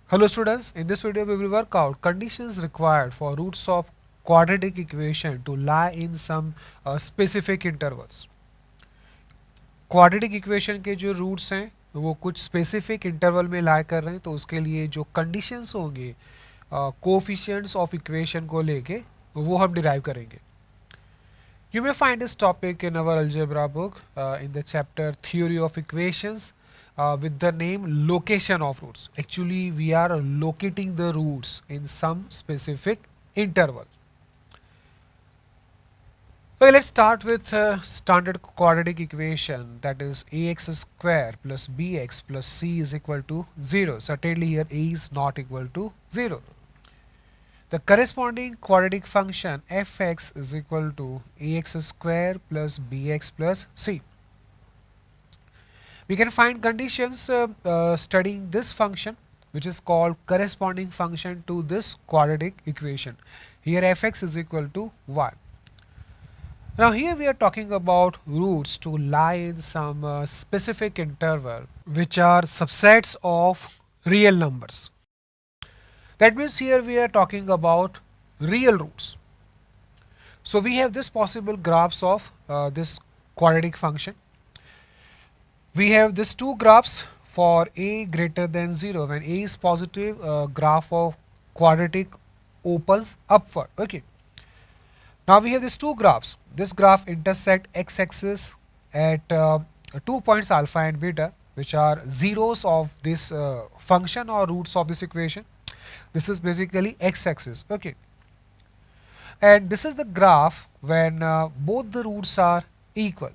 Hello students, in this video we will work out conditions required for roots of quadratic equation to lie in some specific intervals. Quadratic equation के जो roots हैं वो कुछ specific interval में लाई कर रहे हैं, तो उसके लिए जो कंडीशंस होंगे कोफिशिएंट्स ऑफ इक्वेशन को लेके वो हम डिराइव करेंगे. You may find this topic in our algebra book in the chapter theory of equations with the name location of roots. Actually, we are locating the roots in some specific interval. Okay, let's start with standard quadratic equation, that is ax square plus bx plus c is equal to 0. Certainly here a is not equal to 0. The corresponding quadratic function fx is equal to ax square plus bx plus c. We can find conditions studying this function, which is called corresponding function to this quadratic equation. Here fx is equal to 1. Now here we are talking about roots to lie in some specific interval which are subsets of real numbers. That means here we are talking about real roots. So we have this possible graphs of this quadratic function. We have these two graphs for a greater than 0. When a is positive, graph of quadratic opens upward. Okay. Now we have these two graphs. This graph intersect x-axis at 2 points alpha and beta, which are zeros of this function or roots of this equation. This is basically x-axis. Okay. And this is the graph when both the roots are equal.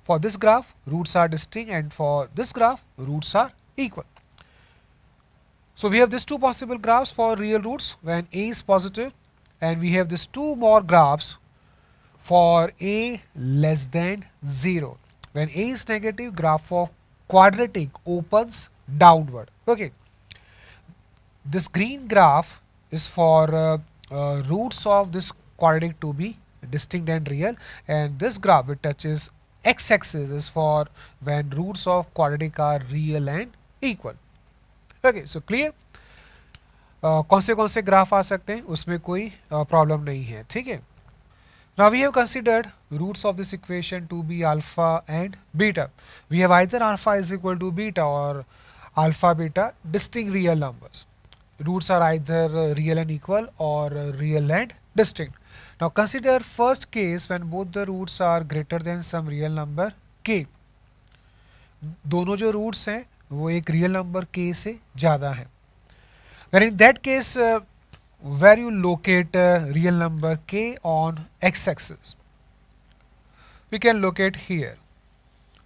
For this graph, roots are distinct, and for this graph, roots are equal. So we have these two possible graphs for real roots when a is positive, and we have these two more graphs for a less than 0. When a is negative, graph of quadratic opens downward. Okay. This green graph is for roots of this quadratic to be distinct and real, and this graph which touches x-axis is for when roots of quadratic are real and equal. Okay, so clear. कौन से graph आ सकते हैं उसमें कोई problem नहीं है, ठीक है. Now we have considered roots of this equation to be alpha and beta. We have either alpha is equal to beta or alpha beta distinct real numbers. Roots are either real and equal or real and distinct. Now consider first case when both the roots are greater than some real number k. दोनों जो roots हैं वो एक real number k से ज़्यादा हैं. Then in that case where you locate real number k on x-axis, we can locate here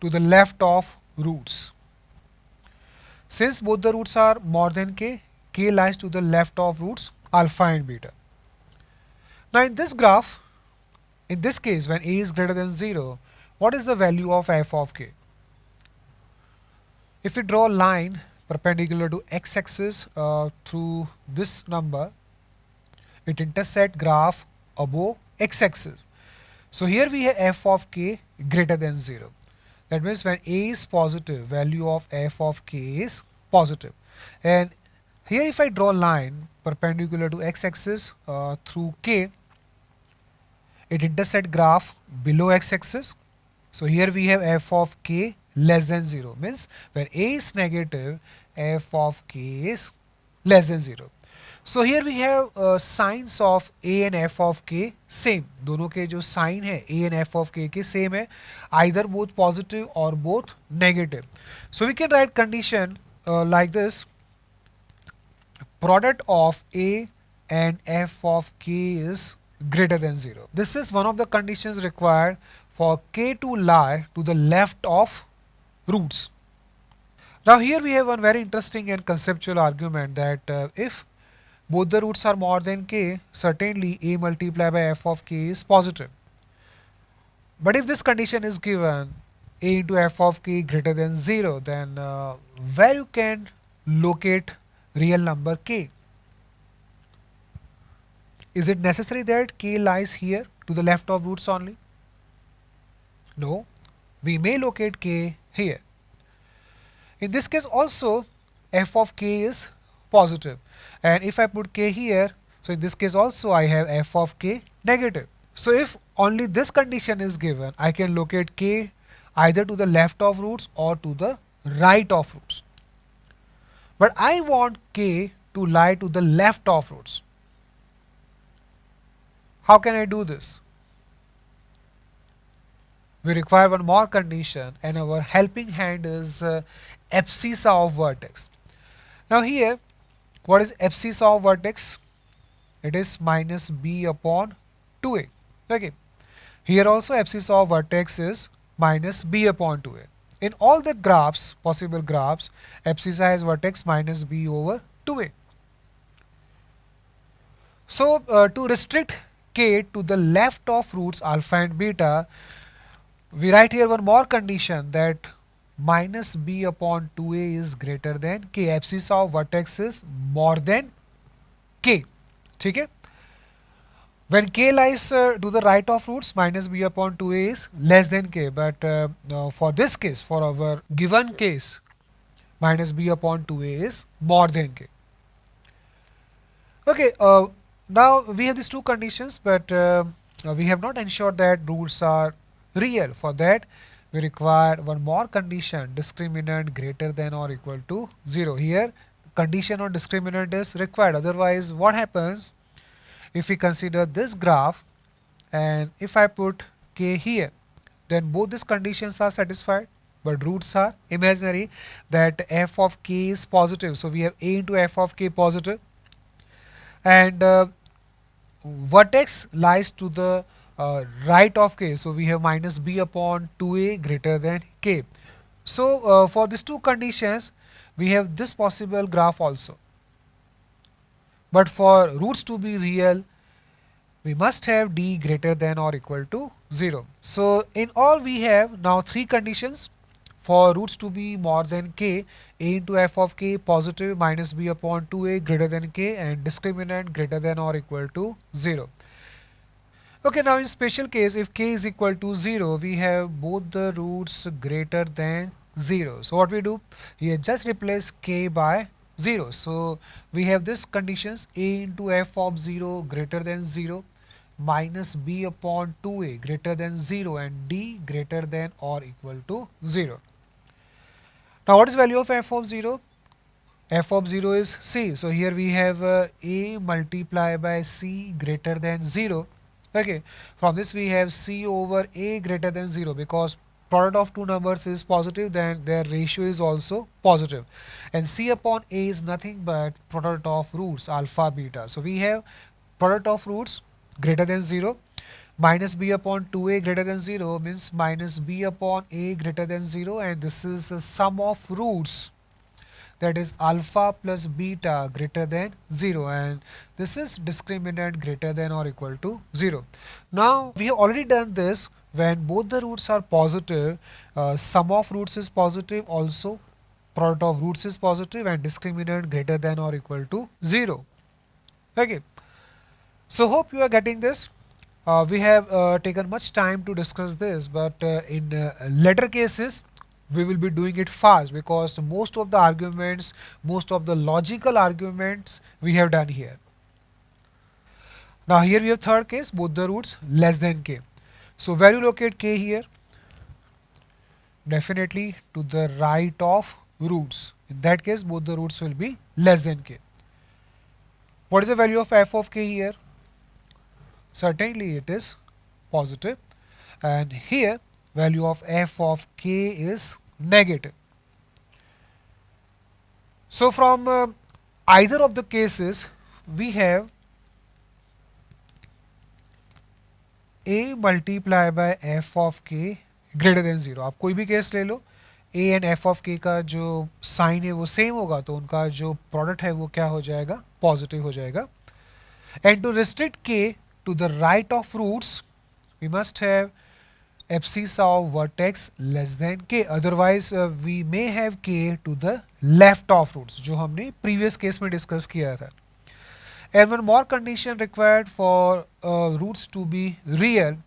to the left of roots. Since both the roots are more than k, k lies to the left of roots alpha and beta. Now in this graph, in this case when a is greater than 0, what is the value of f of k? If we draw a line perpendicular to x-axis through this number, it intersect graph above x-axis. So here we have f of k greater than 0. That means when a is positive, value of f of k is positive. And here if I draw a line perpendicular to x-axis through k, it intersect graph below x-axis. So here we have f of k less than 0, means when a is negative, f of k is less than 0. So here we have signs of a and f of k same. दोनों के जो sign है a and f of k के same है, either both positive or both negative. So we can write condition like this: product of a and f of k is greater than 0. This is one of the conditions required for k to lie to the left of roots. Now here we have one very interesting and conceptual argument that if both the roots are more than k, certainly a multiplied by f of k is positive. But if this condition is given, a into f of k greater than 0, then where you can locate real number k? Is it necessary that k lies here to the left of roots only? No, we may locate k here. In this case also f of k is positive. And if I put k here, so in this case also I have f of k negative. So if only this condition is given, I can locate k either to the left of roots or to the right of roots. But I want k to lie to the left of roots. How can I do this? We require one more condition, and our helping hand is abscissa of vertex. Now here, what is abscissa of vertex? It is minus b upon 2a. Okay. Here also abscissa of vertex is minus b upon 2a. In all the graphs, possible graphs, abscissa has vertex minus b over 2a. So to restrict k to the left of roots alpha and beta, we write here one more condition, that minus b upon 2a is greater than k. Abscissa of vertex is more than k. Okay? When k lies to the right of roots, minus b upon 2a is less than k. But for this case, for our given case, minus b upon 2a is more than k. Okay, now we have these two conditions, but we have not ensured that roots are real. For that, we require one more condition, discriminant greater than or equal to 0. Here, condition on discriminant is required. Otherwise, what happens if we consider this graph, and if I put k here, then both these conditions are satisfied, but roots are imaginary, that f of k is positive. So we have a into f of k positive, and vertex lies to the right of k. So we have minus b upon 2a greater than k. So for these two conditions, we have this possible graph also. But for roots to be real, we must have d greater than or equal to 0. So in all, we have now three conditions. For roots to be more than k, a into f of k positive, minus b upon 2a greater than k, and discriminant greater than or equal to 0. Okay, now in special case, if k is equal to 0, we have both the roots greater than 0. So what we do? Here just replace k by 0. So we have this conditions, a into f of 0 greater than 0, minus b upon 2a greater than 0, and d greater than or equal to 0. Now what is value of f of 0? F of 0 is c. So here we have a multiplied by c greater than 0. Okay, from this we have c over a greater than 0, because product of two numbers is positive, then their ratio is also positive, and c upon a is nothing but product of roots alpha beta. So we have product of roots greater than 0, minus b upon 2a greater than 0 means minus b upon a greater than 0, and this is a sum of roots, that is alpha plus beta greater than 0, and this is discriminant greater than or equal to 0. Now we have already done this when both the roots are positive, sum of roots is positive, also product of roots is positive, and discriminant greater than or equal to 0. Okay, so hope you are getting this. We have taken much time to discuss this, but in later cases we will be doing it fast, because most of the arguments, most of the logical arguments we have done here. Now here we have third case, both the roots less than k. So where you locate k here? Definitely to the right of roots. In that case, both the roots will be less than k. What is the value of f of k here? Certainly it is positive, and here value of f of k is negative. So from either of the cases, we have a multiplied by f of k greater than 0. आप कोई भी case ले लो, a and f of k का जो sign है वो same होगा, तो उनका जो प्रोडक्ट है वो क्या हो जाएगा? पॉजिटिव हो जाएगा. And to restrict k to the right of roots, we must have abscissa of vertex less than k. Otherwise we may have k to the left of roots, जो हमने previous case में discuss किया था. And one more condition required for roots to be real.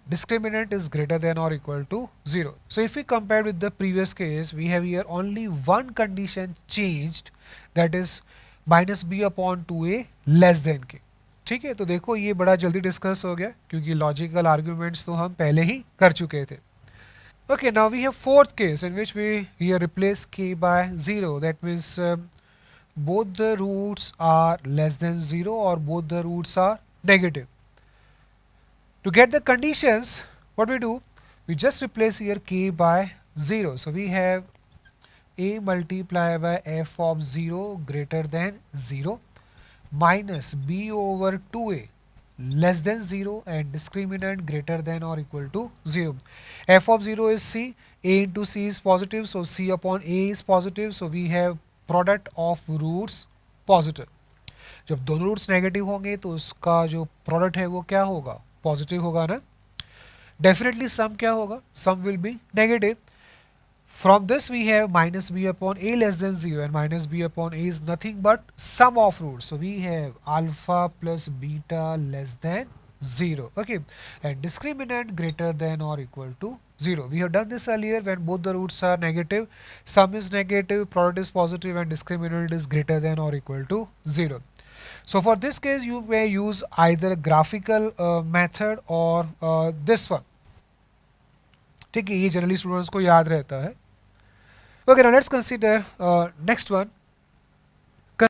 discriminant is greater than or equal to 0. So if we compare with the previous case, we have here only one condition changed, that is minus b upon 2a less than के. ठीक है, तो देखो ये बड़ा जल्दी discuss हो गया क्योंकि लॉजिकल आर्ग्यूमेंट्स तो हम पहले ही कर चुके थे. Okay, now we have fourth case in which we here replace k by 0. That means both the roots are less than 0 or both the roots are negative. To get the conditions, what we do? We just replace here k by 0. So we have a multiplied by f of 0 greater than 0 minus b over 2a less than 0 and discriminant greater than or equal to 0. F of 0 is c, a into c is positive, so c upon a is positive, so we have product of roots positive. जब दोनों roots negative होंगे तो उसका जो product है वो क्या होगा, पॉजिटिव होगा ना. डेफिनेटली सम क्या होगा, sum will be negative. From this we have minus b upon a less than 0 and minus b upon a is nothing but sum of roots. So we have alpha plus beta less than 0. Okay, and discriminant greater than or equal to 0. We have done this earlier when both the roots are negative, sum is negative, product is positive and discriminant is greater than or equal to 0. So for this case you may use either graphical method or this one. ठीक है, ये generally students को याद रहता है. Okay, now let's consider next one.